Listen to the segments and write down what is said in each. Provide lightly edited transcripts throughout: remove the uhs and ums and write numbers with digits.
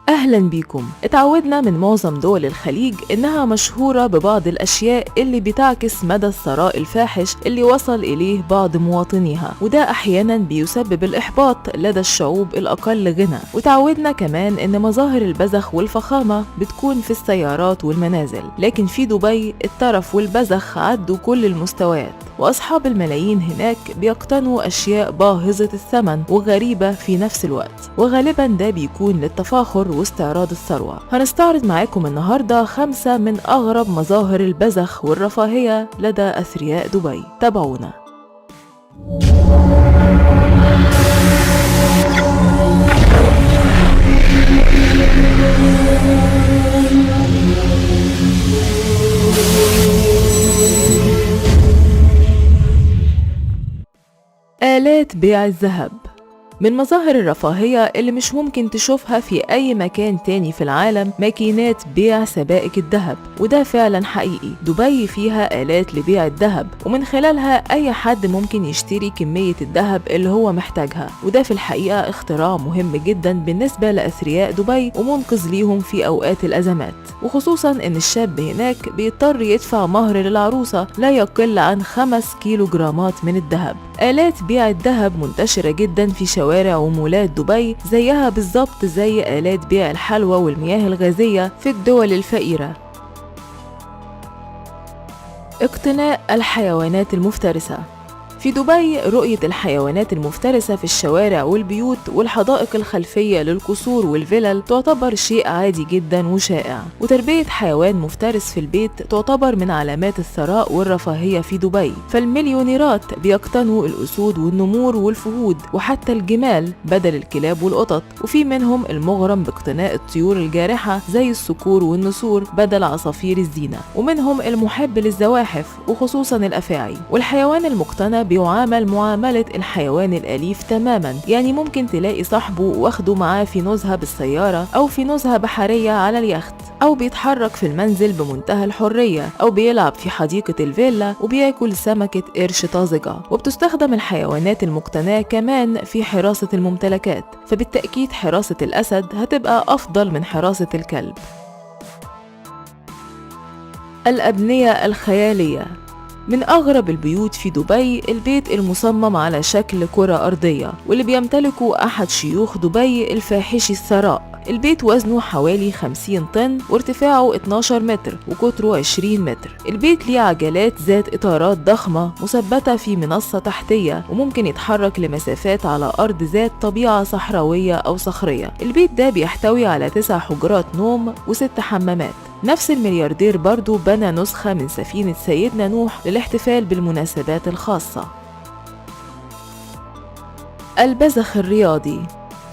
أهلا بيكم. اتعودنا من معظم دول الخليج إنها مشهورة ببعض الأشياء اللي بتعكس مدى الثراء الفاحش اللي وصل إليه بعض مواطنيها، وده أحيانا بيسبب الإحباط لدى الشعوب الأقل غنى. وتعودنا كمان إن مظاهر البذخ والفخامة بتكون في السيارات والمنازل، لكن في دبي الترف والبذخ عدوا كل المستويات، وأصحاب الملايين هناك بيقتنوا أشياء باهظة الثمن وغريبة في نفس الوقت، وغالبا ده بيكون للتفاخر واستعراض الثروة. هنستعرض معاكم النهاردة 5 من أغرب مظاهر البذخ والرفاهية لدى أثرياء دبي. تابعونا. آلات بيع الذهب. من مظاهر الرفاهية اللي مش ممكن تشوفها في أي مكان تاني في العالم ماكينات بيع سبائك الذهب، وده فعلا حقيقي. دبي فيها آلات لبيع الذهب، ومن خلالها أي حد ممكن يشتري كمية الذهب اللي هو محتاجها، وده في الحقيقة اختراع مهم جدا بالنسبة لأثرياء دبي ومنقذ ليهم في أوقات الأزمات، وخصوصا إن الشاب هناك بيضطر يدفع مهر للعروسة لا يقل عن 5 كيلوغرامات من الذهب. آلات بيع الذهب منتشرة جدا في شوارع ومولات دبي، زيها بالظبط زي آلات بيع الحلوى والمياه الغازية في الدول الفقيرة. اقتناء الحيوانات المفترسة. في دبي رؤية الحيوانات المفترسة في الشوارع والبيوت والحدائق الخلفية للقصور والفلل تعتبر شيء عادي جدا وشائع، وتربية حيوان مفترس في البيت تعتبر من علامات الثراء والرفاهية في دبي، فالمليونيرات بيقتنوا الأسود والنمور والفهود وحتى الجمال بدل الكلاب والقطط، وفي منهم المغرم باقتناء الطيور الجارحة زي الصقور والنسور بدل عصافير الزينة، ومنهم المحب للزواحف وخصوصا الأفاعي. والحيوان المقتنى بيعامل معاملة الحيوان الأليف تماما، يعني ممكن تلاقي صاحبه واخده معاه في نزهة بالسيارة أو في نزهة بحرية على اليخت، أو بيتحرك في المنزل بمنتهى الحرية، أو بيلعب في حديقة الفيلا وبياكل سمكة قرش طازجة. وبتستخدم الحيوانات المقتناة كمان في حراسة الممتلكات، فبالتأكيد حراسة الأسد هتبقى أفضل من حراسة الكلب. الأبنية الخيالية. من أغرب البيوت في دبي البيت المصمم على شكل كرة أرضية، واللي بيمتلكه أحد شيوخ دبي الفاحشي الثراء. البيت وزنه حوالي 50 طن وارتفاعه 12 متر وقطره 20 متر. البيت ليه عجلات ذات إطارات ضخمة مثبتة في منصة تحتية، وممكن يتحرك لمسافات على أرض ذات طبيعة صحراوية أو صخرية. البيت ده بيحتوي على 9 حجرات نوم و6 حمامات. نفس الملياردير برضو بنى نسخة من سفينة سيدنا نوح للاحتفال بالمناسبات الخاصة. البذخ الرياضي.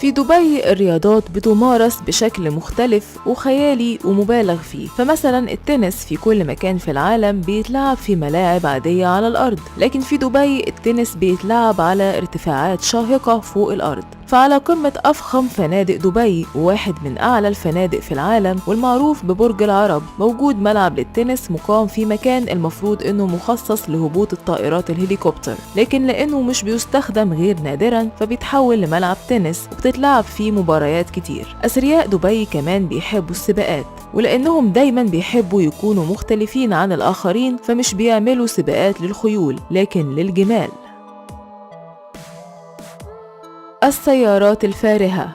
في دبي الرياضات بتمارس بشكل مختلف وخيالي ومبالغ فيه، فمثلا التنس في كل مكان في العالم بيتلعب في ملاعب عادية على الأرض، لكن في دبي التنس بيتلعب على ارتفاعات شاهقة فوق الأرض. فعلى قمة أفخم فنادق دبي وواحد من أعلى الفنادق في العالم والمعروف ببرج العرب موجود ملعب للتنس مقام في مكان المفروض إنه مخصص لهبوط الطائرات الهليكوبتر، لكن لأنه مش بيستخدم غير نادرا فبيتحول لملعب تنس وبتتلعب فيه مباريات كتير. أثرياء دبي كمان بيحبوا السباقات، ولأنهم دايما بيحبوا يكونوا مختلفين عن الآخرين فمش بيعملوا سباقات للخيول لكن للجمال. السيارات الفارهة.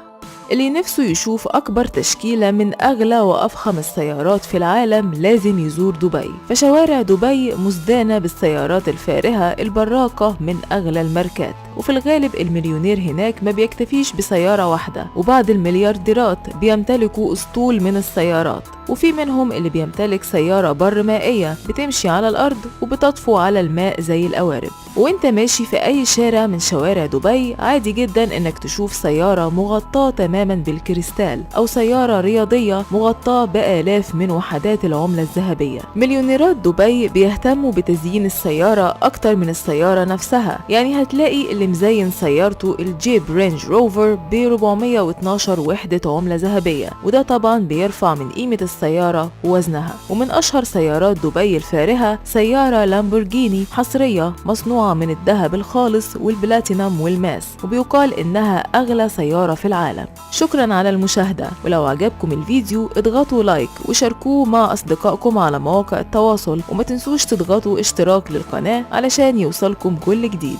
اللي نفسه يشوف أكبر تشكيلة من أغلى وأفخم السيارات في العالم لازم يزور دبي، فشوارع دبي مزدانة بالسيارات الفارهة البراقة من أغلى الماركات، وفي الغالب المليونير هناك ما بيكتفيش بسيارة واحدة، وبعض المليارديرات بيمتلكوا أسطول من السيارات، وفي منهم اللي بيمتلك سيارة بر مائية بتمشي على الأرض وبتطفو على الماء زي القوارب. وانت ماشي في أي شارع من شوارع دبي عادي جدا انك تشوف سيارة مغطاة تماما بالكريستال أو سيارة رياضية مغطاة بآلاف من وحدات العملة الذهبية. مليونيرات دبي بيهتموا بتزيين السيارة أكتر من السيارة نفسها، يعني هتلاقي اللي مزين سيارته الجيب رينج روفر ب 412 وحدة عملة ذهبية، وده طبعا بيرفع من قيمة السيارة ووزنها. ومن أشهر سيارات دبي الفارهة سيارة لامبورجيني حصرية مصنوعة مصنوعة من الذهب الخالص والبلاتينم والماس، وبيقال إنها أغلى سيارة في العالم. شكرا على المشاهدة، ولو عجبكم الفيديو اضغطوا لايك وشاركوه مع أصدقائكم على مواقع التواصل، وما تنسوش تضغطوا اشتراك للقناة علشان يوصلكم كل جديد.